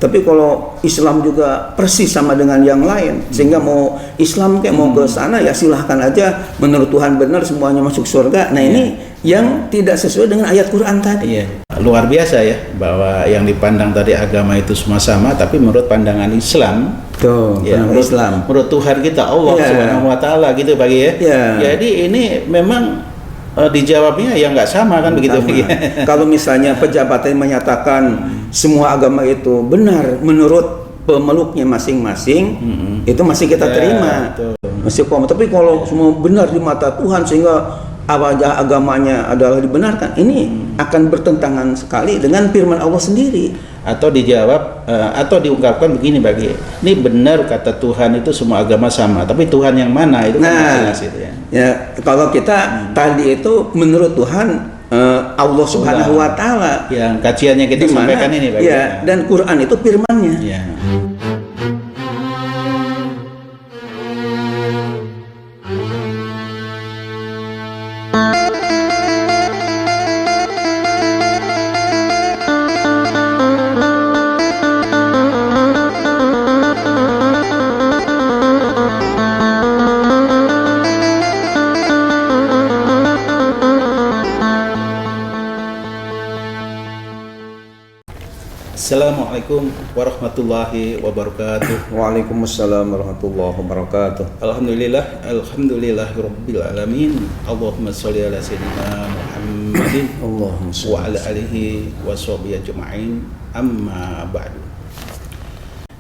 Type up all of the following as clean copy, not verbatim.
Tapi kalau Islam juga persis sama dengan yang lain, sehingga mau Islam kayak mau ke sana ya silahkan aja, menurut Tuhan benar semuanya masuk surga. Nah ini yang tidak sesuai dengan ayat Quran tadi. Luar biasa ya, bahwa yang dipandang tadi agama itu semua sama, tapi menurut pandangan Islam, menurut Tuhan kita Allah Subhanahu Wa Taala gitu Pak ya. Jadi ini memang dijawabnya ya nggak sama kan begitu. Kalau misalnya pejabat yang menyatakan semua agama itu benar menurut pemeluknya masing-masing, itu masih kita terima, masih paham. Tapi kalau semua benar di mata Tuhan sehingga apa aja agamanya adalah dibenarkan, ini akan bertentangan sekali dengan firman Allah sendiri. Atau dijawab atau diungkapkan begini bagi ini benar kata Tuhan itu semua agama sama, tapi Tuhan yang mana itu kan jelas itu ya. Ya kalau kita tadi itu menurut Tuhan Allah Subhanahu Wa Taala yang kajiannya kita sampaikan ini bagi dan Quran itu firman-Nya. Assalamualaikum warahmatullahi wabarakatuh. Waalaikumsalam warahmatullahi wabarakatuh. Alhamdulillahirabbil alamin. Allahumma shalli ala sayyidina Muhammadin wa ala alihi washabihi ajma'in. Amma ba'du.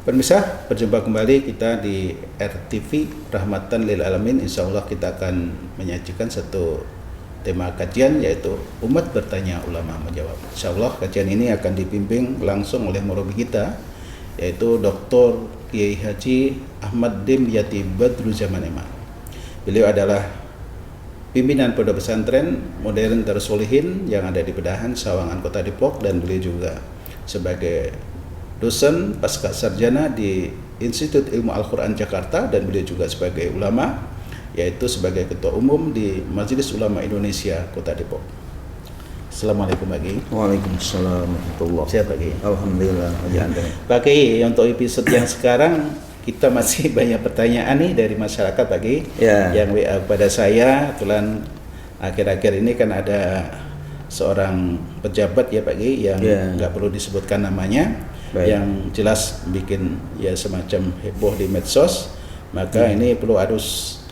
Pemirsa, berjumpa kembali kita di RTV Rahmatan lil Alamin. Insyaallah kita akan menyajikan satu tema kajian, yaitu umat bertanya, ulama menjawab. Insyaallah kajian ini akan dipimpin langsung oleh murabi kita, yaitu Dr. Kiai Haji Ahmad Dimyati Badruzzaman Imam. Beliau adalah pimpinan Pondok Pesantren Modern Darus Sholihin yang ada di Pedahan, Sawangan, Kota Depok, dan beliau juga sebagai dosen pasca sarjana di Institut Ilmu Al-Quran Jakarta, dan beliau juga sebagai ulama, yaitu sebagai Ketua Umum di Majelis Ulama Indonesia Kota Depok. Assalamualaikum Pak Kiai. Waalaikumsalam warahmatullahi wabarakatuh. Sehat Pak Kiai? Alhamdulillah. Pak Kiai, untuk episode yang sekarang kita masih banyak pertanyaan nih dari masyarakat Pak Kiai yang WA kepada saya. Kebetulan akhir-akhir ini kan ada seorang pejabat ya Pak Kiai yang nggak perlu disebutkan namanya, yang jelas bikin ya semacam heboh di medsos. Maka ini perlu harus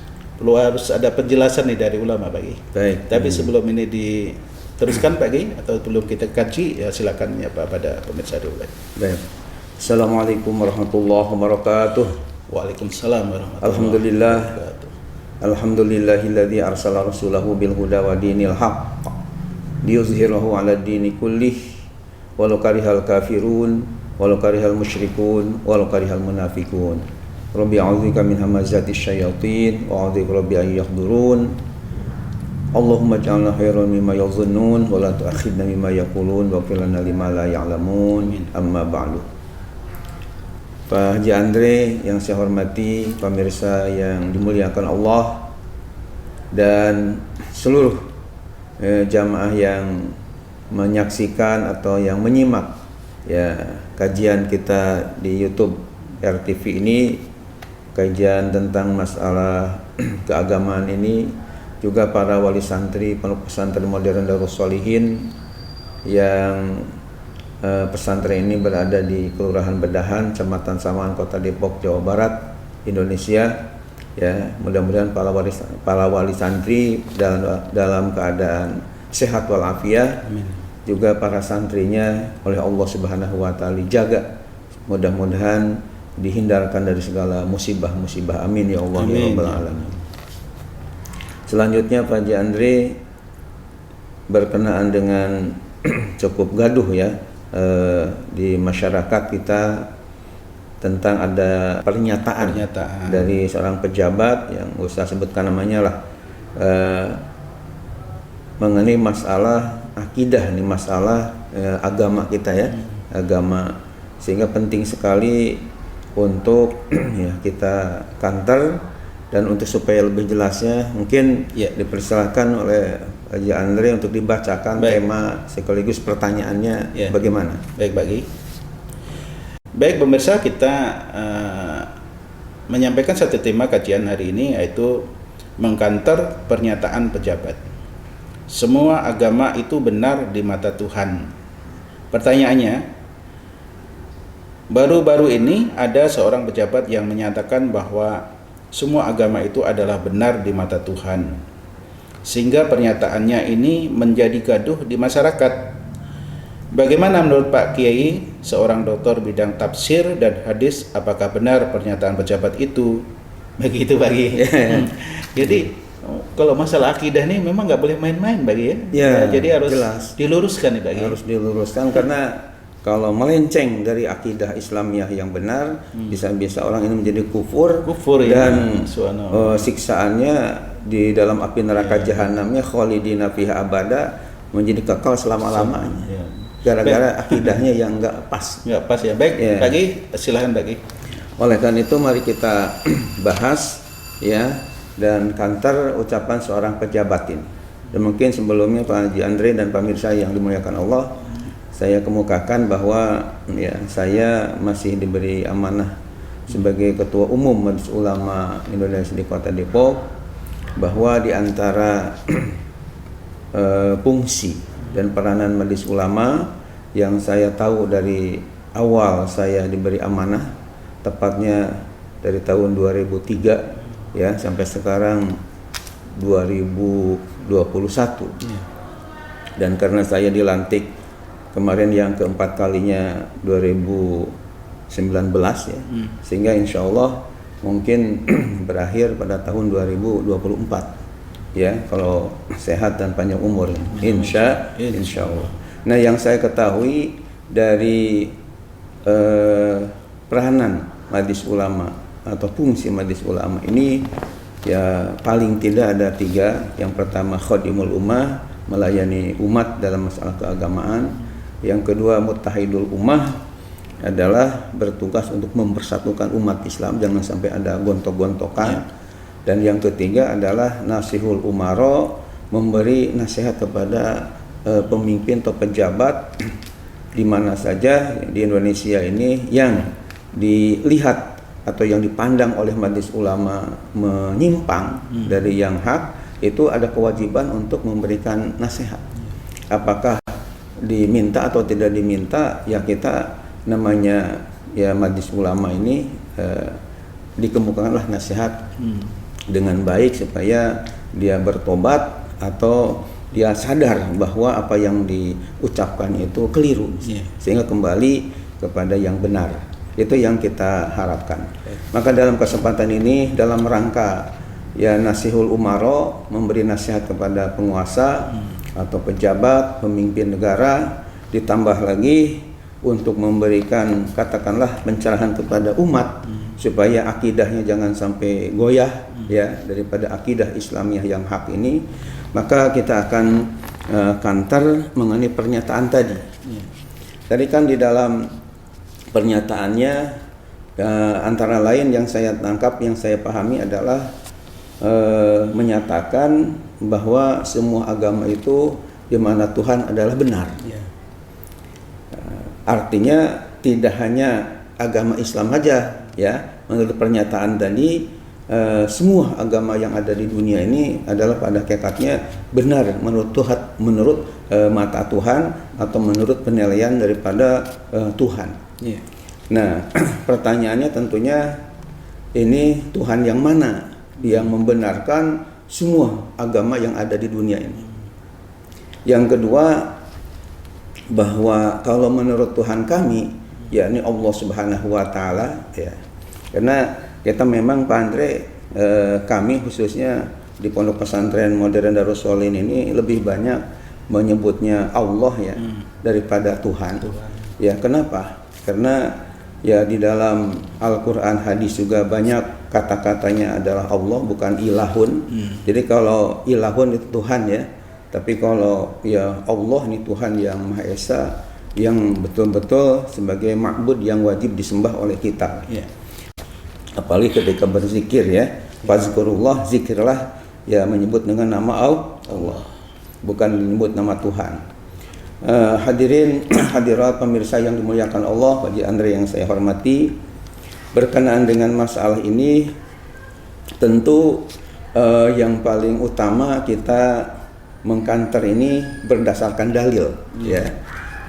ada penjelasan nih dari ulama Pak Kiai. Tapi sebelum ini diteruskan Pak Kiai atau belum kita kaji, ya silakan ya Pak pada pemirsa dulu. Baik. Assalamualaikum warahmatullahi wabarakatuh. Waalaikumsalam warahmatullahi wabarakatuh. Alhamdulillahilladzi arsala rasulahu bil huda wa dinil haqq liyuzhirahu 'ala dini kullih walau karihal kafirun walau karihal musyrikun walau karihal munafiqun. Rabbi a'udzubika min hamazati syayatin wa a'udzubika rabbi an yahdurun. Allahumma ij'alna khairan mimma yadhunnun wa la tu'akhidna mimma yaqulun wa qil lana lima la ya'lamun. Amma ba'du. Pak Haji Andre yang saya hormati, pemirsa yang dimuliakan Allah, dan seluruh jamaah yang menyaksikan atau yang menyimak kajian kita di YouTube RTV ini, kajian tentang masalah keagamaan ini, juga para wali santri Pondok Pesantren Modern Darus Sholihin yang pesantren ini berada di Kelurahan Bedahan, Kecamatan Sawangan, Kota Depok, Jawa Barat, Indonesia. Ya, mudah-mudahan para wali santri dalam keadaan sehat walafiat. Juga para santrinya oleh Allah Subhanahu wa taala dijaga. Mudah-mudahan dihindarkan dari segala musibah-musibah. Amin ya Allah ya Rabbal alamin. Selanjutnya Pak Haji Andre, berkenaan dengan cukup gaduh di masyarakat kita tentang ada pernyataan dari seorang pejabat yang usah sebutkan namanya lah, mengenai masalah akidah, nih masalah agama kita agama, sehingga penting sekali untuk kita kantor, dan untuk supaya lebih jelasnya mungkin dipersilakan oleh Haji Andre untuk dibacakan tema sekaligus pertanyaannya bagaimana. Baik Pak Kiai. Baik pemirsa, kita menyampaikan satu tema kajian hari ini, yaitu mengkanter pernyataan pejabat. Semua agama itu benar di mata Tuhan. Pertanyaannya, baru-baru ini ada seorang pejabat yang menyatakan bahwa semua agama itu adalah benar di mata Tuhan. Sehingga pernyataannya ini menjadi gaduh di masyarakat. Bagaimana menurut Pak Kiai, seorang doktor bidang tafsir dan hadis, apakah benar pernyataan pejabat itu? Begitu Pak Kiai. Jadi kalau masalah akidah ini memang nggak boleh main-main Pak Kiai. Jadi harus jelas diluruskan nih Pak Kiai. Harus diluruskan karena kalau melenceng dari akidah Islamiyah yang benar, bisa-bisa orang ini menjadi kufur dan siksaannya di dalam api neraka jahanamnya khalidina fiha abada, menjadi kekal selama-lamanya. Gara-gara akidahnya yang enggak pas. Enggak pas ya. Baik, Bagi silahkan Bagi. Oleh karena itu mari kita bahas ya dan kanter ucapan seorang pejabat ini. Dan mungkin sebelumnya Pak Haji Andre dan pemirsa yang dimuliakan Allah, saya kemukakan bahwa ya saya masih diberi amanah sebagai Ketua Umum Majelis Ulama Indonesia di Kota Depok, bahwa di antara fungsi dan peranan Majelis Ulama yang saya tahu dari awal saya diberi amanah, tepatnya dari tahun 2003 ya sampai sekarang 2021. Dan karena saya dilantik kemarin yang keempat kalinya 2019 ya, sehingga insya Allah mungkin berakhir pada tahun 2024 ya, kalau sehat dan panjang umur insya Allah. Nah, yang saya ketahui dari peranan Majelis Ulama atau fungsi Majelis Ulama ini ya paling tidak ada 3. Yang pertama khadimul ummah, melayani umat dalam masalah keagamaan. Yang kedua muttahidul ummah, adalah bertugas untuk mempersatukan umat Islam, jangan sampai ada gontok-gontokan. Dan yang ketiga adalah nasihul umaro, memberi nasihat kepada pemimpin atau pejabat di mana saja di Indonesia ini yang dilihat atau yang dipandang oleh Majelis Ulama menyimpang dari yang hak, itu ada kewajiban untuk memberikan nasihat. Apakah diminta atau tidak diminta, ya kita namanya ya Majelis Ulama ini dikemukakanlah nasihat dengan baik supaya dia bertobat atau dia sadar bahwa apa yang diucapkan itu keliru, sehingga kembali kepada yang benar. Itu yang kita harapkan. Maka dalam kesempatan ini, dalam rangka ya nasihul umaro, memberi nasihat kepada penguasa atau pejabat, pemimpin negara, ditambah lagi untuk memberikan katakanlah pencerahan kepada umat supaya akidahnya jangan sampai goyah ya daripada akidah Islamiyah yang hak ini, maka kita akan kantar mengenai pernyataan tadi. Tadi kan di dalam pernyataannya antara lain yang saya tangkap, yang saya pahami adalah menyatakan bahwa semua agama itu di mana Tuhan adalah benar. Artinya tidak hanya agama Islam saja ya, menurut pernyataan tadi semua agama yang ada di dunia ini adalah pada hakikatnya benar menurut Tuhan, menurut mata Tuhan atau menurut penilaian daripada Tuhan. Nah, pertanyaannya tentunya ini Tuhan yang mana yang membenarkan semua agama yang ada di dunia ini? Yang kedua, bahwa kalau menurut Tuhan kami, yakni Allah Subhanahu wa taala ya. Karena kita memang Pak Andre, kami khususnya di Pondok Pesantren Modern Darussolin ini lebih banyak menyebutnya Allah ya daripada Tuhan. Ya, kenapa? Karena ya di dalam Al-Qur'an, hadis juga banyak kata-katanya adalah Allah, bukan ilahun. Jadi kalau ilahun itu Tuhan ya, tapi kalau ya Allah ini Tuhan yang Maha Esa, yang betul-betul sebagai ma'bud yang wajib disembah oleh kita. Apalagi ketika berzikir ya, fazkurullah, zikirlah ya menyebut dengan nama Allah, bukan menyebut nama Tuhan. Hadirin hadirat pemirsa yang dimuliakan Allah, Pak Haji Andre yang saya hormati, berkenaan dengan masalah ini tentu yang paling utama kita mengkanter ini berdasarkan dalil, ya.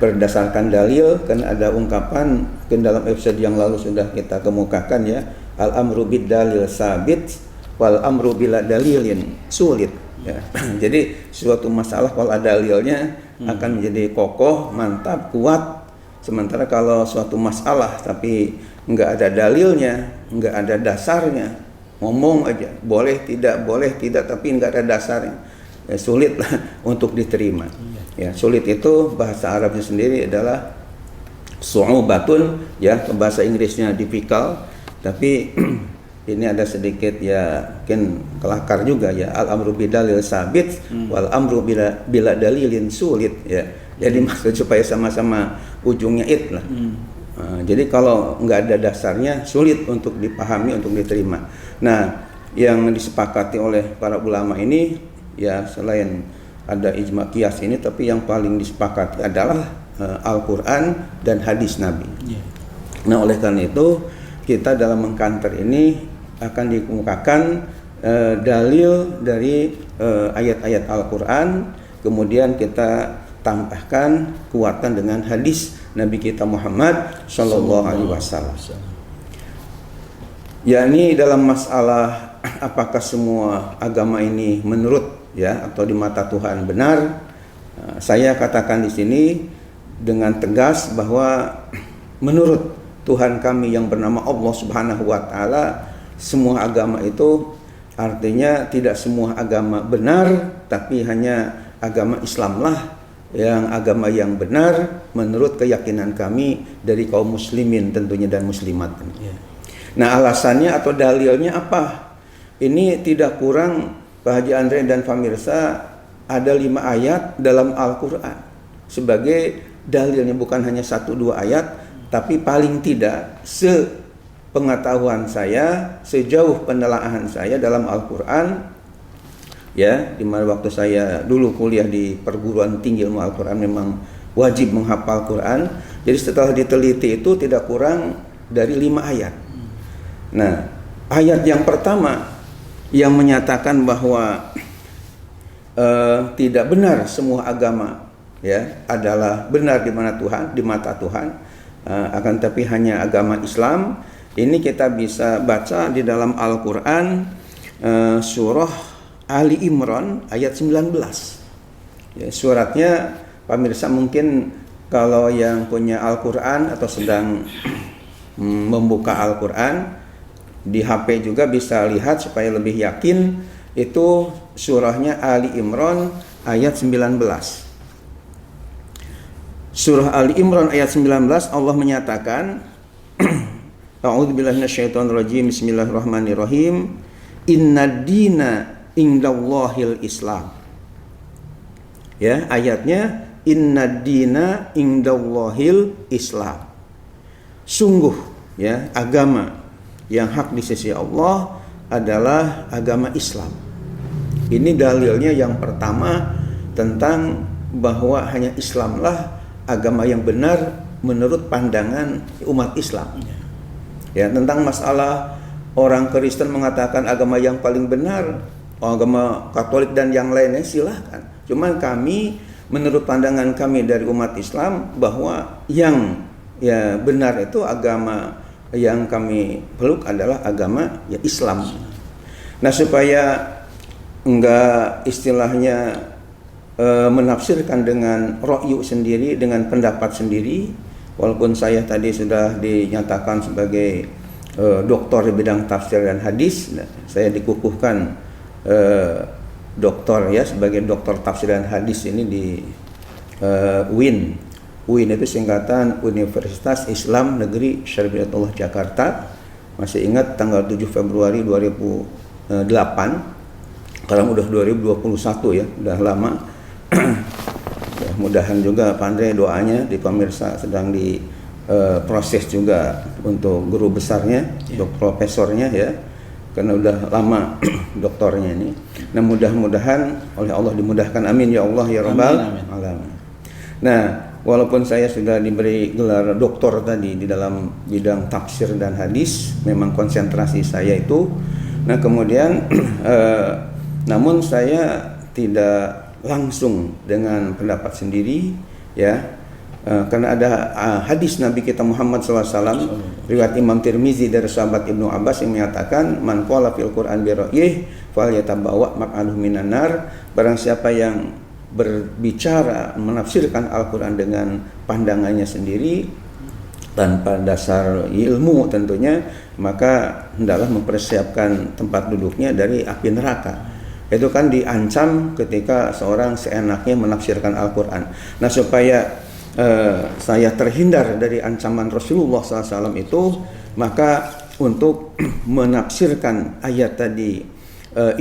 Berdasarkan dalil, kan ada ungkapan dalam episode yang lalu sudah kita kemukakan, ya, al amru bid dalil sabit wal amru bila dalilin sulit, ya. Jadi suatu masalah kalau ada dalilnya akan menjadi kokoh, mantap, kuat. Sementara kalau suatu masalah tapi nggak ada dalilnya, nggak ada dasarnya, ngomong aja boleh tidak tapi nggak ada dasarnya, ya, sulit lah untuk diterima. Ya, sulit itu bahasa Arabnya sendiri adalah su'ubatun, ya, bahasa Inggrisnya difficult, tapi ini ada sedikit, ya, mungkin kelakar juga, ya, al amru bidalil sabit wal amru bila dalilin sulit, ya. Jadi maksud supaya sama-sama ujungnya it lah. Jadi kalau nggak ada dasarnya sulit untuk dipahami, untuk diterima. Nah, yang disepakati oleh para ulama ini, ya, selain ada ijma qiyas ini, tapi yang paling disepakati adalah Al-Quran dan hadis Nabi. Nah, oleh karena itu kita dalam mengkanter ini akan dikemukakan dalil dari ayat-ayat Al-Quran, kemudian kita tambahkan kuatan dengan hadis Nabi kita Muhammad Sallallahu Alaihi Wasallam. Yakni dalam masalah apakah semua agama ini menurut, ya, atau di mata Tuhan benar, saya katakan di sini dengan tegas bahwa menurut Tuhan kami yang bernama Allah Subhanahu wa taala, semua agama itu artinya tidak semua agama benar, tapi hanya agama Islamlah yang agama yang benar menurut keyakinan kami dari kaum muslimin tentunya dan muslimat. Nah, alasannya atau dalilnya apa? Ini tidak kurang, Pak Haji Andre dan pemirsa, ada 5 ayat dalam Al-Quran sebagai dalilnya, bukan hanya 1-2 ayat, tapi paling tidak sepengetahuan saya, sejauh penelaahan saya dalam Al-Quran, ya, di mana waktu saya dulu kuliah di perguruan tinggi ilmu Al-Quran memang wajib menghafal Quran. Jadi setelah diteliti itu tidak kurang dari 5 ayat. Nah, ayat yang pertama yang menyatakan bahwa tidak benar semua agama, ya, adalah benar di mana Tuhan, di mata Tuhan, akan tapi hanya agama Islam. Ini kita bisa baca di dalam Al-Quran, surah Ali Imran ayat 19. Ya, suratnya pemirsa mungkin kalau yang punya Al-Quran atau sedang membuka Al-Quran di HP juga bisa lihat supaya lebih yakin. Itu surahnya Ali Imran ayat 19. Surah Ali Imran ayat 19, Allah menyatakan A'udzubillahi minasyaitonirrajim, bismillahirrahmanirrahim, innad dina indallahil Islam. Ya, ayatnya innad dina indallahil Islam. Sungguh, ya, agama yang hak di sisi Allah adalah agama Islam. Ini dalilnya yang pertama tentang bahwa hanya Islamlah agama yang benar menurut pandangan umat Islam. Ya, tentang masalah orang Kristen mengatakan agama yang paling benar, agama Katolik dan yang lainnya, silahkan. Cuman kami menurut pandangan kami dari umat Islam bahwa yang, ya, benar itu agama yang kami peluk adalah agama, ya, Islam. Nah, supaya enggak istilahnya menafsirkan dengan ra'yu sendiri, dengan pendapat sendiri, walaupun saya tadi sudah dinyatakan sebagai doktor di bidang tafsir dan hadis, saya dikukuhkan doktor, ya, sebagai doktor tafsir dan hadis ini di UIN. UIN itu singkatan Universitas Islam Negeri Syariatullah Jakarta. Masih ingat tanggal 7 Februari 2008. Sekarang udah 2021, ya, udah lama. Ya, mudahan juga Pak Andre doanya di pemirsa sedang di proses juga untuk guru besarnya, untuk profesornya, ya, karena udah lama doktornya ini. Nah, mudah-mudahan oleh Allah dimudahkan, amin ya Allah ya rabbal alamin. Nah, walaupun saya sudah diberi gelar doktor tadi di dalam bidang tafsir dan hadis, memang konsentrasi saya itu. Nah, kemudian namun saya tidak langsung dengan pendapat sendiri, ya. Karena ada hadis Nabi kita Muhammad SAW, riwayat Imam Tirmizi dari sahabat Ibnu Abbas yang menyatakan, man qala fil Qur'an bi ra'yih falyatabawa maq'aduhu minan nar. Barang siapa yang berbicara menafsirkan Al-Quran dengan pandangannya sendiri tanpa dasar ilmu tentunya, maka hendaklah mempersiapkan tempat duduknya dari api neraka. Itu kan diancam ketika seorang seenaknya menafsirkan Al-Quran. Nah, supaya saya terhindar dari ancaman Rasulullah SAW itu, maka untuk menafsirkan ayat tadi,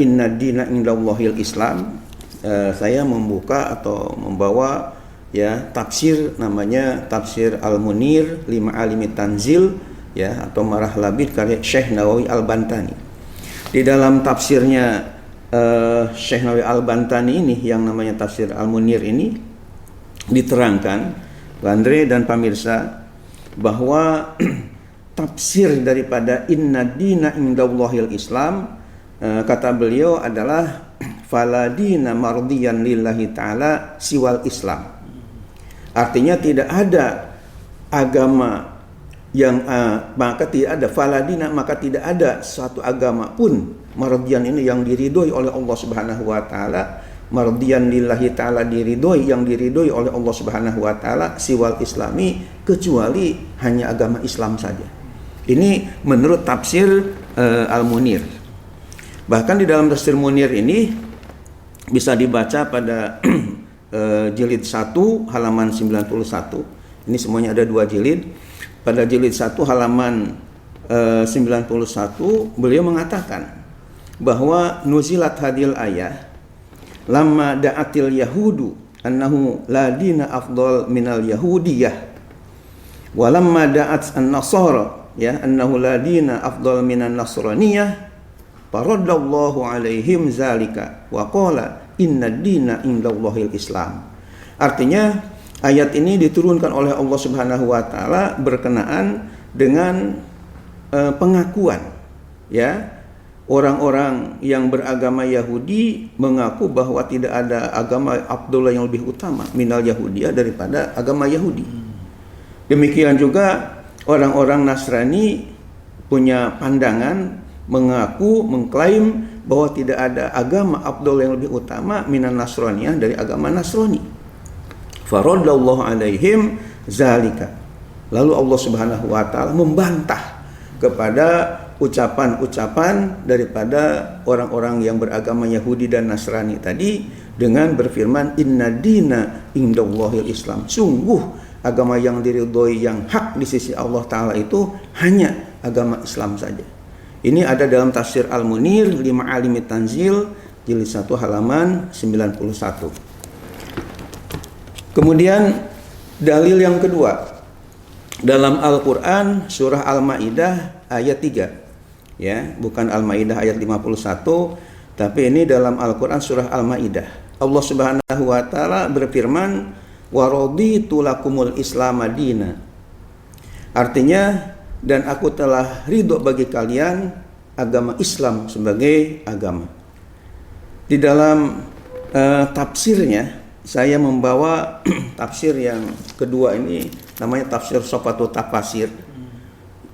inna dina indallahil Islam, saya membuka atau membawa ya tafsir, namanya tafsir Al-Munir lima alimi tanzil, ya, atau Marah Labid karya Syekh Nawawi Al-Bantani. Di dalam tafsirnya Syekh Nawawi Al-Bantani ini yang namanya tafsir Al-Munir ini diterangkan, Andre dan pemirsa, bahwa tafsir daripada inna dina indallahil Islam, kata beliau adalah faladina mardiyan lillahi ta'ala siwal Islam. Artinya tidak ada agama yang maka tidak ada faladina, maka tidak ada suatu agama pun mardiyan ini yang diridhoi oleh Allah Subhanahu wa taala, mardiyan lillahi ta'ala diridhoi, yang diridhoi oleh Allah Subhanahu wa taala siwal Islami, kecuali hanya agama Islam saja. Ini menurut tafsir Al-Munir. Bahkan di dalam tafsir Munir ini bisa dibaca pada jilid 1 halaman 91. Ini semuanya ada 2 jilid. Pada jilid 1 halaman 91 beliau mengatakan bahwa nuzilat hadil ayah lamma da'atil yahudu annahu la dina afdal minal yahudiyah wa lamma da'at an-nasara ya annahu la dina afdal minan nasraniyah faradallahu alaihim zalika wa qala inna dina indallahil Islam. Artinya ayat ini diturunkan oleh Allah Subhanahu wa taala berkenaan dengan pengakuan, ya, orang-orang yang beragama Yahudi mengaku bahwa tidak ada agama Abdullah yang lebih utama minal Yahudiyah daripada agama Yahudi. Demikian juga orang-orang Nasrani punya pandangan, mengaku, mengklaim bahwa tidak ada agama Abdullah yang lebih utama minan Nasraniyah dari agama Nasrani. Faradallahu alaihim zalika. Lalu Allah Subhanahu wa taala membantah kepada ucapan-ucapan daripada orang-orang yang beragama Yahudi dan Nasrani tadi dengan berfirman inna dina indallahil Islam. Sungguh agama yang diridhoi, yang hak di sisi Allah taala itu hanya agama Islam saja. Ini ada dalam tafsir Al-Munir lima alimi tanzil jilid 1 halaman 91. Kemudian dalil yang kedua dalam Al-Qur'an surah Al-Maidah ayat 3. Ya, bukan Al-Maidah ayat 51, tapi ini dalam Al-Qur'an surah Al-Maidah. Allah Subhanahu wa taala berfirman, "Wa raditu lakumul Islam madina." Artinya, dan aku telah ridho bagi kalian agama Islam sebagai agama. Di dalam tafsirnya saya membawa tafsir yang kedua ini, namanya tafsir Sofatut Tafasir.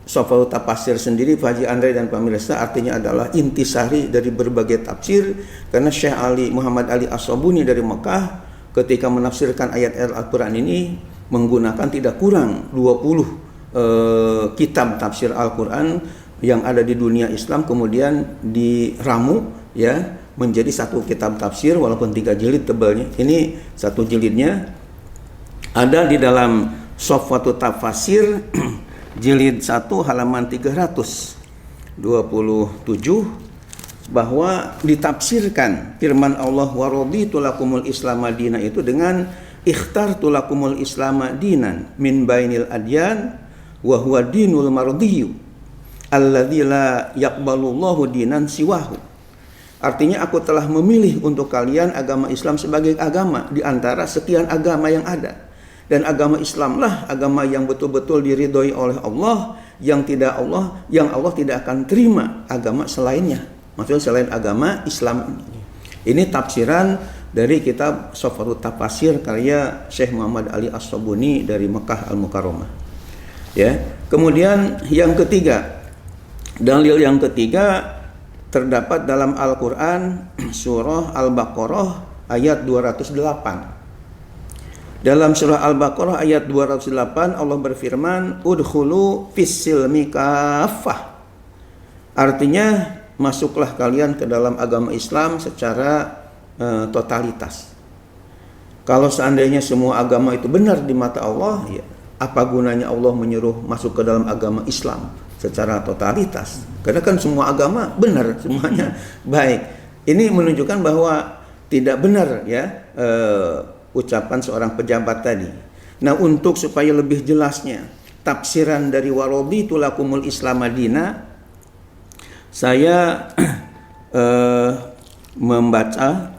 Sofatut Tafasir sendiri Pak Haji Andre dan pemirsa artinya adalah intisari dari berbagai tafsir, karena Syekh Ali Muhammad Ali As-Sabuni dari Mekah ketika menafsirkan ayat-ayat Al-Quran ini menggunakan tidak kurang 20 kitab tafsir Al-Quran yang ada di dunia Islam, kemudian diramu, ya, menjadi satu kitab tafsir walaupun 3 jilid tebalnya. Ini satu jilidnya ada di dalam Sofatut Tafasir jilid 1 halaman 327, bahwa ditafsirkan firman Allah wa raditu lakumul Islam madina itu dengan ikhtartu lakumul Islam dinan min bainil adyan wa huwa dinul mardiyyu alladzi la yaqbalullahu dinan siwahu. Artinya aku telah memilih untuk kalian agama Islam sebagai agama di antara sekian agama yang ada, Dan agama Islamlah agama yang betul-betul diridhoi oleh Allah, yang Allah tidak akan terima agama selainnya. Maksudnya selain agama Islam ini. Ini tafsiran dari kitab Sofarut Tafasir karya Syekh Muhammad Ali As-Sabuni dari Mekah Al-Mukarramah. Ya. Kemudian yang ketiga, dalil yang ketiga terdapat dalam Al-Qur'an surah Al-Baqarah ayat 208. Dalam surah Al-Baqarah ayat 208 Allah berfirman, "Udkhulu fis-silmi kaffah." Artinya, masuklah kalian ke dalam agama Islam secara totalitas. Kalau seandainya semua agama itu benar di mata Allah, ya, apa gunanya Allah menyuruh masuk ke dalam agama Islam secara totalitas? Karena kan semua agama benar, semuanya baik. Ini menunjukkan bahwa tidak benar, ya, ucapan seorang pejabat tadi. Nah, untuk supaya lebih jelasnya tafsiran dari waraditu lakumul Islam madina, saya membaca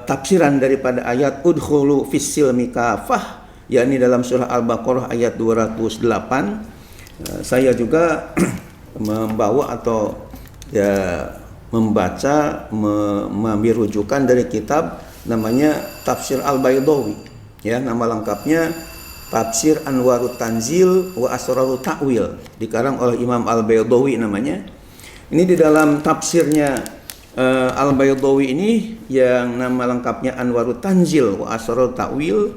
tafsiran daripada ayat udkhulu fis-silmi kafah, yakni dalam surah Al-Baqarah ayat 208. Saya juga membawa atau ya membaca, mengambil rujukan dari kitab namanya Tafsir Al-Baydawi, ya, nama lengkapnya Tafsir Anwarut Tanzil wa Asrarut Ta'wil, dikarang oleh Imam Al-Baydawi namanya. Ini di dalam tafsirnya Al-Baydawi ini yang nama lengkapnya Anwarut Tanzil wa Asrarut Ta'wil,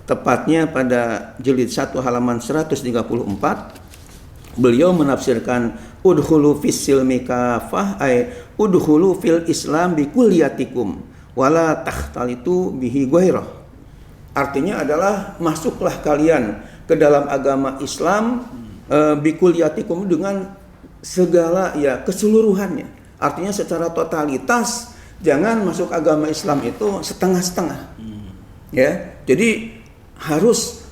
tepatnya pada jilid 1 halaman 134, beliau menafsirkan udkhulu fis-silmi kafah ay udkhulu fil Islam bi kulliyatikum wala takhtalitu bihi ghairah. Artinya adalah masuklah kalian ke dalam agama Islam bi kulliyatikum dengan segala ya keseluruhannya. Artinya secara totalitas, jangan masuk agama Islam itu setengah-setengah. Ya. Jadi harus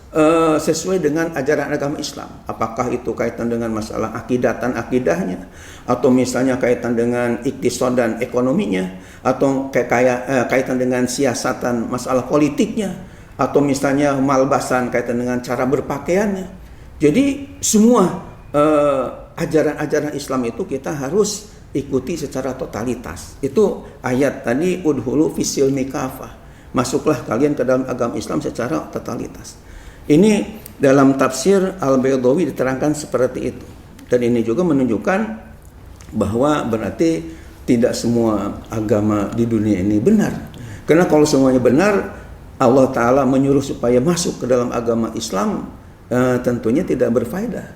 sesuai dengan ajaran agama Islam. Apakah itu kaitan dengan masalah akidahnya, atau misalnya kaitan dengan iktisad dan ekonominya, atau kaitan dengan siasatan masalah politiknya, atau misalnya malbasan kaitan dengan cara berpakaiannya. Jadi semua ajaran-ajaran Islam itu kita harus ikuti secara totalitas. Itu ayat tadi udhulu fis-silmi kafah. Masuklah kalian ke dalam agama Islam secara totalitas. Ini dalam tafsir Al-Baydawi diterangkan seperti itu. Dan ini juga menunjukkan bahwa berarti tidak semua agama di dunia ini benar. Karena kalau semuanya benar, Allah Ta'ala menyuruh supaya masuk ke dalam agama Islam, tentunya tidak berfaedah.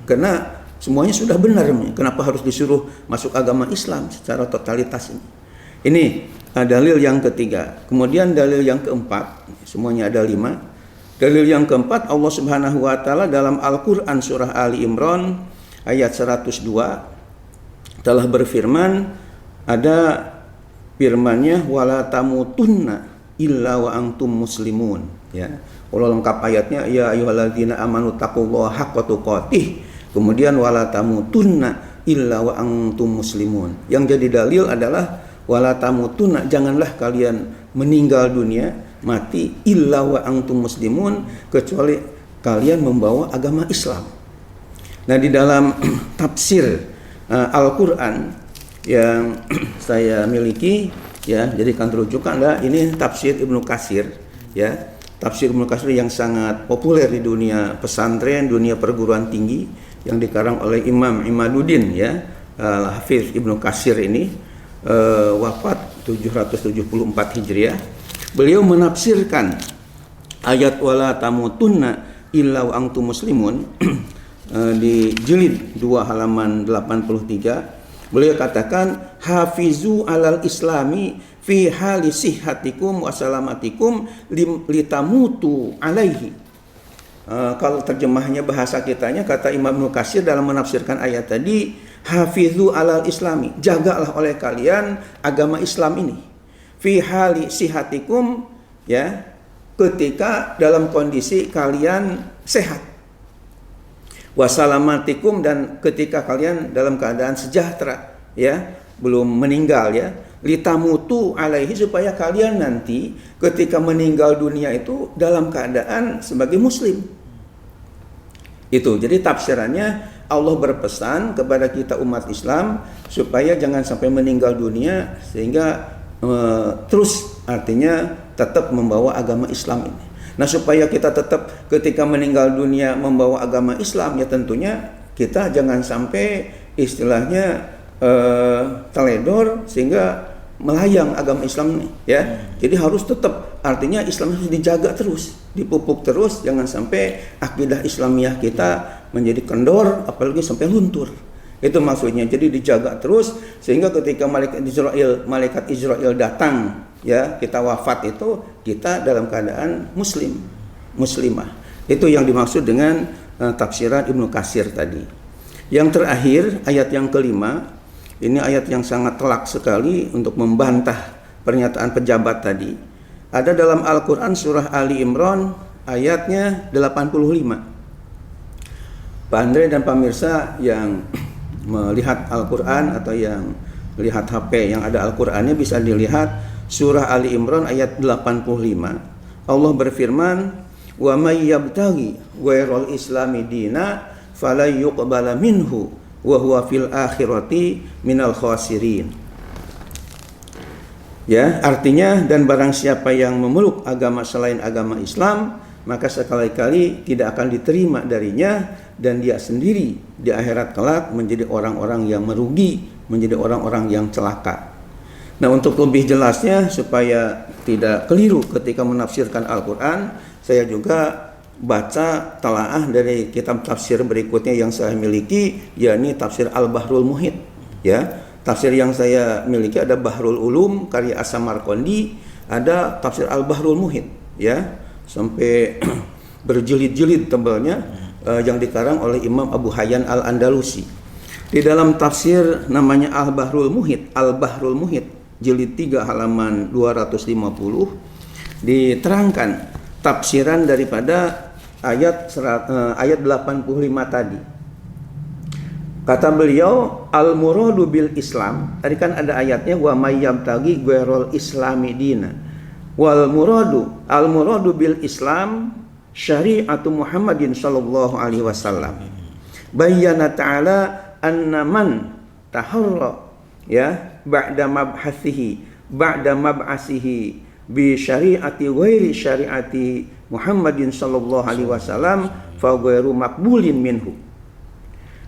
Karena semuanya sudah benar. Kenapa harus disuruh masuk agama Islam secara totalitas ini? Ini dalil yang ketiga. Kemudian dalil yang keempat, semuanya ada 5. Dalil yang keempat, Allah Subhanahu wa taala dalam Al-Qur'an surah Ali Imran ayat 102 telah berfirman, ada firman-Nya wala tamutunna illa wa antum muslimun, ya. Kalau lengkap ayatnya ya ayyuhalladzina amanu taqullaha haqqa tuqatih, kemudian wala tamutunna illa wa antum muslimun. Yang jadi dalil adalah wala tamutunna, janganlah kalian meninggal dunia, mati illa wa antum muslimun, kecuali kalian membawa agama Islam. Nah, di dalam tafsir Al-Qur'an yang saya miliki, ya, jadikan rujukan adalah ini tafsir Ibnu Katsir, ya. Tafsir Ibnu Katsir yang sangat populer di dunia pesantren, dunia perguruan tinggi, yang dikarang oleh Imam Imaduddin, ya. Hafiz Ibnu Katsir ini wafat 774 Hijriah. Beliau menafsirkan ayat wala tamutunna illa wa antum muslimun di jilid 2 halaman 83. Beliau katakan hafizu alal islami fi hali sihhatikum wa salamatikum litamutu alaihi. Kalau terjemahnya bahasa kitanya, kata Imam Ibnu Katsir dalam menafsirkan ayat tadi, hafizu alal islami, jagalah oleh kalian agama Islam ini. Fi hali sihatikum, ya, ketika dalam kondisi kalian sehat. Wasalamatikum, dan ketika kalian dalam keadaan sejahtera, ya, belum meninggal, ya. litamutu alaihi, supaya kalian nanti ketika meninggal dunia itu dalam keadaan sebagai muslim. Itu jadi tafsirannya, Allah berpesan kepada kita umat Islam supaya jangan sampai meninggal dunia sehingga terus artinya tetap membawa agama Islam ini. Nah, supaya kita tetap ketika meninggal dunia membawa agama Islam, ya tentunya kita jangan sampai istilahnya teledor sehingga melayang agama Islam ini, ya. Jadi harus tetap, artinya Islam harus dijaga terus, dipupuk terus, jangan sampai akidah Islamiyah kita menjadi kendor, apalagi sampai luntur. Itu maksudnya. Jadi dijaga terus sehingga ketika malaikat Israel datang, ya, kita wafat itu kita dalam keadaan muslimah. Itu yang dimaksud dengan tafsiran Ibnu Katsir tadi. Yang terakhir, ayat yang kelima, ini ayat yang sangat telak sekali untuk membantah pernyataan pejabat tadi. Ada dalam Al-Quran surah Ali Imran ayatnya 85. Pak Andre dan pemirsa yang melihat Al-Quran atau yang melihat HP yang ada Al-Qurannya bisa dilihat surah Ali Imran ayat 85. Allah berfirman, "Wa may yabtaghi ghairal islami dina fala yuqbala minhu wa huwa fil akhirati minal khasirin." Ya, artinya, dan barang siapa yang memeluk agama selain agama Islam, maka sekali-kali tidak akan diterima darinya, dan dia sendiri di akhirat kelak menjadi orang-orang yang merugi, menjadi orang-orang yang celaka. Nah, untuk lebih jelasnya supaya tidak keliru ketika menafsirkan Al-Quran, saya juga baca telaah dari kitab tafsir berikutnya yang saya miliki, yakni tafsir Al-Bahrul Muhit. Ya, tafsir yang saya miliki ada Bahrul Ulum karya As-Samarqandi, ada tafsir Al-Bahrul Muhit, ya, sampai berjilid-jilid tebalnya, yang dikarang oleh Imam Abu Hayyan Al-Andalusi. Di dalam tafsir namanya Al-Bahrul Muhit, Al-Bahrul Muhit jilid 3 halaman 250 diterangkan tafsiran daripada ayat 85 tadi. Kata beliau, al-muradu bil Islam. Tadi kan ada ayatnya wa may yabtaghi ghairal islami dina. Wal muradu al-muradu bil Islam syari'atu Muhammadin sallallahu alaihi wasallam. Bayyana ta'ala anna man taharra, ya, ba'da mab'asihi bi syari'ati ghairi syari'ati Muhammadin sallallahu alaihi wasallam fa ghairu maqbulin minhu.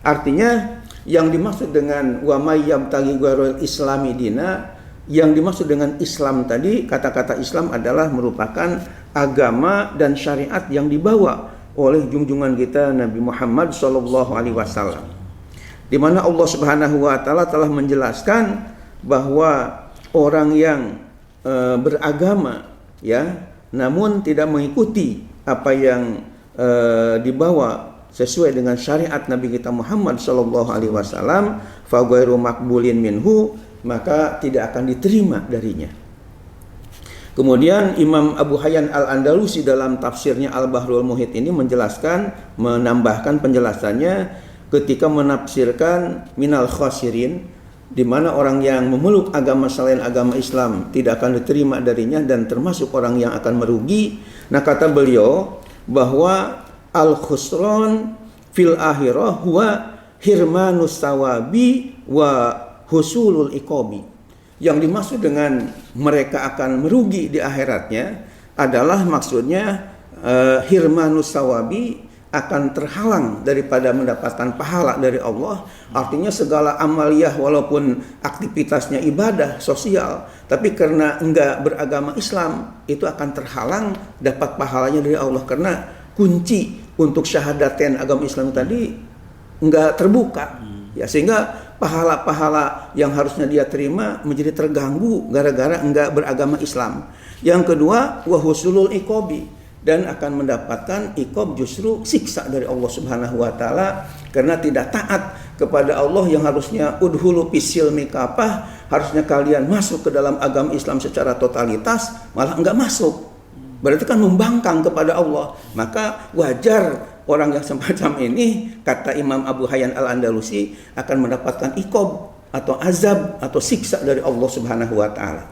Artinya yang dimaksud dengan wa may yabtaghi ghairal islami dina, yang dimaksud dengan Islam tadi, kata-kata Islam adalah merupakan agama dan syariat yang dibawa oleh junjungan kita Nabi Muhammad sallallahu alaihi wasallam, di mana Allah Subhanahu wa taala telah menjelaskan bahwa orang yang beragama, ya, namun tidak mengikuti apa yang dibawa sesuai dengan syariat Nabi kita Muhammad sallallahu alaihi wasallam, fa ghairu maqbulin minhu, maka tidak akan diterima darinya. Kemudian Imam Abu Hayyan Al-Andalusi dalam tafsirnya Al-Bahrul Muhit ini menjelaskan, menambahkan penjelasannya ketika menafsirkan minal khasirin, di mana orang yang memeluk agama selain agama Islam tidak akan diterima darinya dan termasuk orang yang akan merugi. Nah, kata beliau bahwa al-khusran fil akhirah huwa hirmanus sawabi wa husulul iqabi. Yang dimaksud dengan mereka akan merugi di akhiratnya adalah maksudnya hirmanus sawabi, akan terhalang daripada mendapatkan pahala dari Allah. Artinya segala amaliyah walaupun aktivitasnya ibadah sosial, tapi karena enggak beragama Islam itu akan terhalang dapat pahalanya dari Allah, karena kunci untuk syahadatain agama Islam tadi enggak terbuka, ya, sehingga pahala-pahala yang harusnya dia terima menjadi terganggu gara-gara enggak beragama Islam. Yang kedua, wa husulul iqabi, dan akan mendapatkan iqab, justru siksa dari Allah Subhanahu wa taala karena tidak taat kepada Allah yang harusnya udhulu fisilmi kafah, harusnya kalian masuk ke dalam agama Islam secara totalitas, malah enggak masuk. Berarti kan membangkang kepada Allah. Maka wajar orang yang semacam ini, kata Imam Abu Hayyan Al-Andalusi, akan mendapatkan iqab, atau azab atau siksa dari Allah Subhanahu wa taala.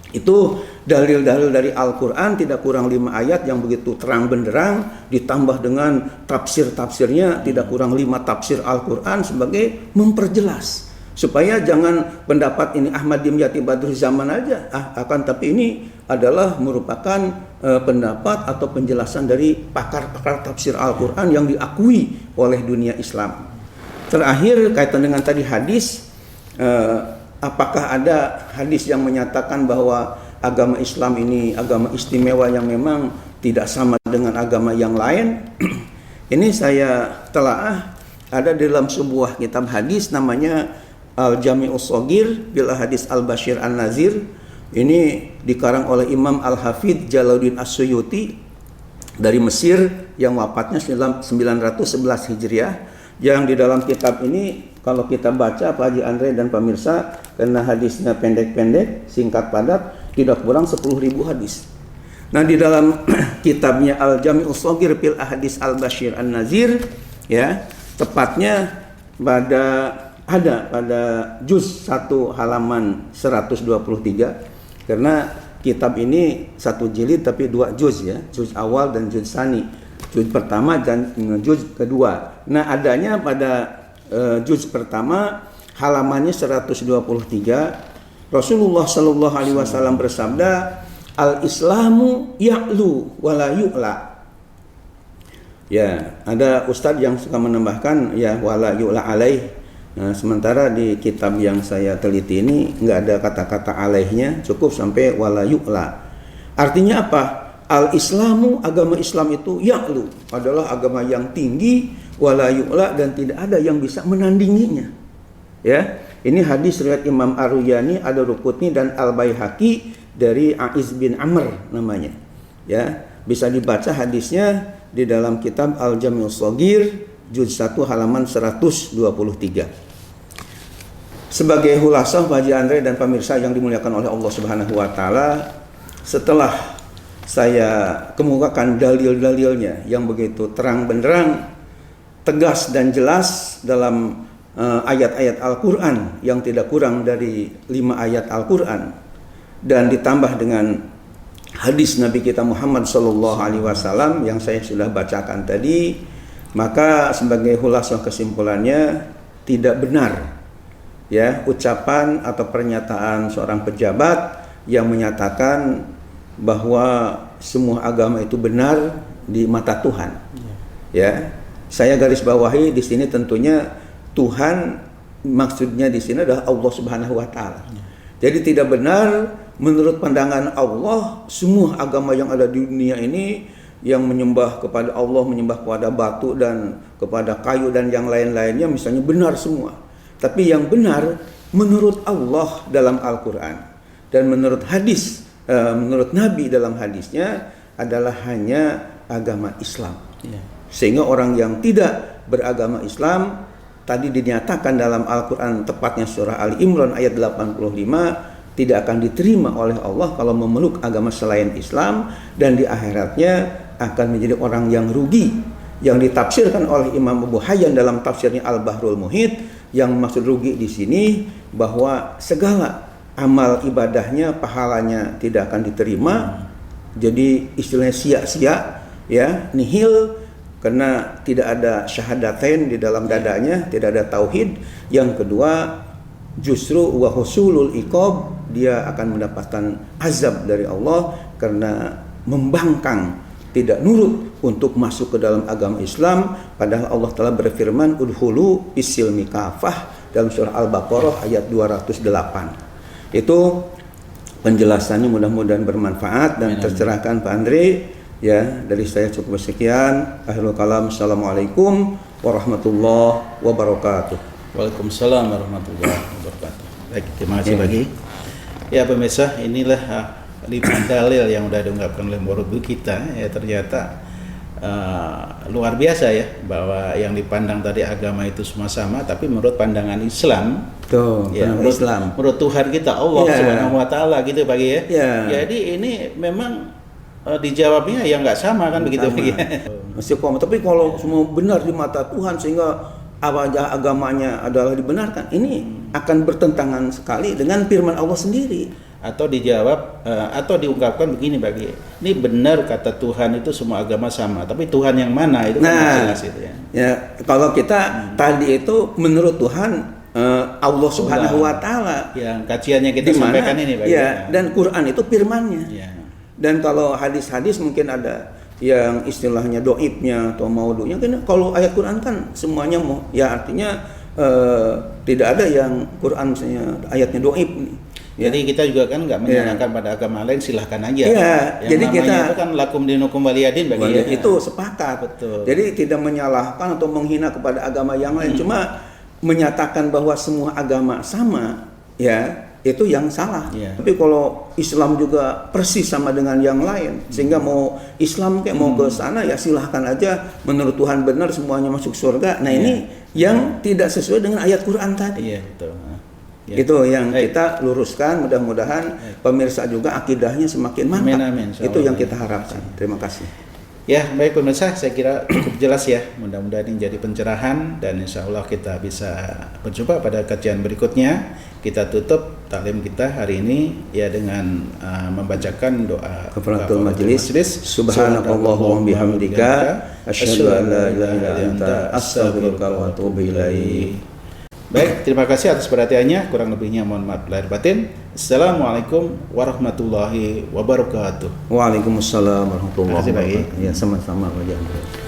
Itu dalil-dalil dari Al-Qur'an, tidak kurang 5 ayat yang begitu terang benderang, ditambah dengan tafsir-tafsirnya tidak kurang 5 tafsir Al-Qur'an sebagai memperjelas supaya jangan pendapat ini Ahmad Dimyati Badrul Zaman aja, akan tapi ini adalah merupakan pendapat atau penjelasan dari pakar-pakar tafsir Al-Qur'an yang diakui oleh dunia Islam. Terakhir kaitan dengan tadi hadis, apakah ada hadis yang menyatakan bahwa agama Islam ini agama istimewa yang memang tidak sama dengan agama yang lain? Ini saya telaah, ada dalam sebuah kitab hadis namanya Al-Jami'us Shaghir bil Ahadits Al-Bashir An-Nazir. Ini dikarang oleh Imam Al-Hafidz Jalaluddin As-Suyuti dari Mesir yang wafatnya 911 Hijriah. Yang di dalam kitab ini kalau kita baca Pak Haji Andre dan pemirsa, karena hadisnya pendek-pendek, singkat padat, tidak kurang 10.000 hadis. Nah, di dalam kitabnya Al-Jami'us Shaghir fil Ahadits Al-Bashir An-Nazir, ya, tepatnya pada juz 1 halaman 123, karena kitab ini 1 jilid tapi 2 juz, ya, juz awal dan juz sani, juz pertama dan juz kedua. Nah, adanya pada juz pertama halamannya 123, Rasulullah Shallallahu Alaihi Wasallam bersabda, al-Islamu ya'lu wala yu'la. Ya, ada ustadz yang suka menambahkan ya wala yu'la alaih. Nah, sementara di kitab yang saya teliti ini nggak ada kata-kata alaihnya, cukup sampai wala yu'la. Artinya apa? Al-Islamu, agama Islam itu ya'lu, adalah agama yang tinggi, wala yu'la, dan tidak ada yang bisa menandinginya. Ya, ini hadis riwayat Imam Ar-Ruyani, Ad-Darqutni dan Al-Baihaqi dari Aiz bin Amr namanya. Ya, bisa dibaca hadisnya di dalam kitab Al-Jami'us Shaghir juz 1 halaman 123. Sebagai hulasah Pak Haji Andre dan pemirsa yang dimuliakan oleh Allah Subhanahu wa taala, setelah saya kemukakan dalil-dalilnya yang begitu terang benderang, tegas dan jelas dalam ayat-ayat Al-Quran yang tidak kurang dari 5 ayat Al-Quran, dan ditambah dengan hadis Nabi kita Muhammad Sallallahu Alaihi Wasallam yang saya sudah bacakan tadi, maka sebagai hulasah kesimpulannya, tidak benar ya ucapan atau pernyataan seorang pejabat yang menyatakan bahwa semua agama itu benar di mata Tuhan. Ya, saya garis bawahi di sini tentunya Tuhan maksudnya di sini adalah Allah Subhanahu wa taala. Jadi tidak benar menurut pandangan Allah semua agama yang ada di dunia ini yang menyembah kepada Allah, menyembah kepada batu dan kepada kayu dan yang lain-lainnya misalnya benar semua. Tapi yang benar menurut Allah dalam Al-Quran dan menurut hadis, menurut Nabi dalam hadisnya adalah hanya agama Islam. Sehingga orang yang tidak beragama Islam, tadi dinyatakan dalam Al-Quran, tepatnya surah Ali Imran ayat 85, tidak akan diterima oleh Allah kalau memeluk agama selain Islam, dan di akhiratnya akan menjadi orang yang rugi. Yang ditafsirkan oleh Imam Abu Hayyan dalam tafsirnya Al-Bahrul Muhit, yang maksud rugi di sini bahwa segala amal ibadahnya, pahalanya tidak akan diterima. Jadi istilahnya sia-sia, ya, nihil, karena tidak ada syahadatain di dalam dadanya, tidak ada tauhid. Yang kedua, justru wa husulul iqab, dia akan mendapatkan azab dari Allah karena membangkang, tidak nurut untuk masuk ke dalam agama Islam. Padahal Allah telah berfirman udhulu bisilmi kafah dalam surah Al-Baqarah ayat 208. Itu penjelasannya, mudah-mudahan bermanfaat dan tercerahkan Pak Andre. Ya, dari saya cukup sekian. Akhirul kalam, assalamualaikum warahmatullahi wabarakatuh. Waalaikumsalam warahmatullahi wabarakatuh. Baik, terima kasih lagi. Ya pemirsa, inilah 5 dalil yang sudah diungkapkan oleh Murabbi kita. Ya, ternyata luar biasa ya, bahwa yang dipandang tadi agama itu semua sama, tapi menurut pandangan Islam, ya, menurut Tuhan kita Allah Subhanahu wa taala gitu Pak ya. Jadi ini memang dijawabnya ya nggak sama kan begitu. Masih koma. Tapi kalau semua benar di mata Tuhan sehingga agamanya adalah dibenarkan. Ini akan bertentangan sekali dengan firman Allah sendiri. Atau dijawab atau diungkapkan begini bagi ini benar kata Tuhan itu semua agama sama, tapi Tuhan yang mana itu kan jelas itu ya. Ya, kalau kita tadi itu menurut Tuhan Allah Subhanahu wa taala yang kajiannya kita sampaikan ini bagi dan Quran itu firman-Nya. Ya. Dan kalau hadis-hadis mungkin ada yang istilahnya doibnya atau maudunya, kan kalau ayat Quran kan semuanya artinya tidak ada yang Quran misalnya ayatnya doib nih. Ya. Jadi kita juga kan nggak menyalahkan pada agama lain, silahkan aja. Ya, yang jadi kita itu kan lakum dinukum waliyadin bagi itu sepakat. Betul. Jadi tidak menyalahkan atau menghina kepada agama yang lain, cuma menyatakan bahwa semua agama sama, ya itu yang salah. Ya. Tapi kalau Islam juga persis sama dengan yang lain, sehingga mau Islam kayak mau ke sana ya silahkan aja. Menurut Tuhan benar semuanya masuk surga. Nah ini yang tidak sesuai dengan ayat Quran tadi. Iya betul. Ya. Itu yang kita luruskan, mudah-mudahan pemirsa juga akidahnya semakin mantap. Amin, itu yang kita harapkan. Terima kasih. Ya baik pemirsa, saya kira cukup jelas ya. Mudah-mudahan ini jadi pencerahan dan insya Allah kita bisa berjumpa pada kajian berikutnya. Kita tutup taklim kita hari ini ya dengan membacakan doa kafaratul majelis. Subhanakallahumma bihamdika asyhadu an la ilaha illa anta astaghfiruka wa atubu ilaik. Baik, terima kasih atas perhatiannya. Kurang lebihnya mohon maaf lahir batin. Assalamualaikum warahmatullahi wabarakatuh. Waalaikumsalam warahmatullahi wabarakatuh. Terima kasih, Ya, sama-sama Pak Jandra.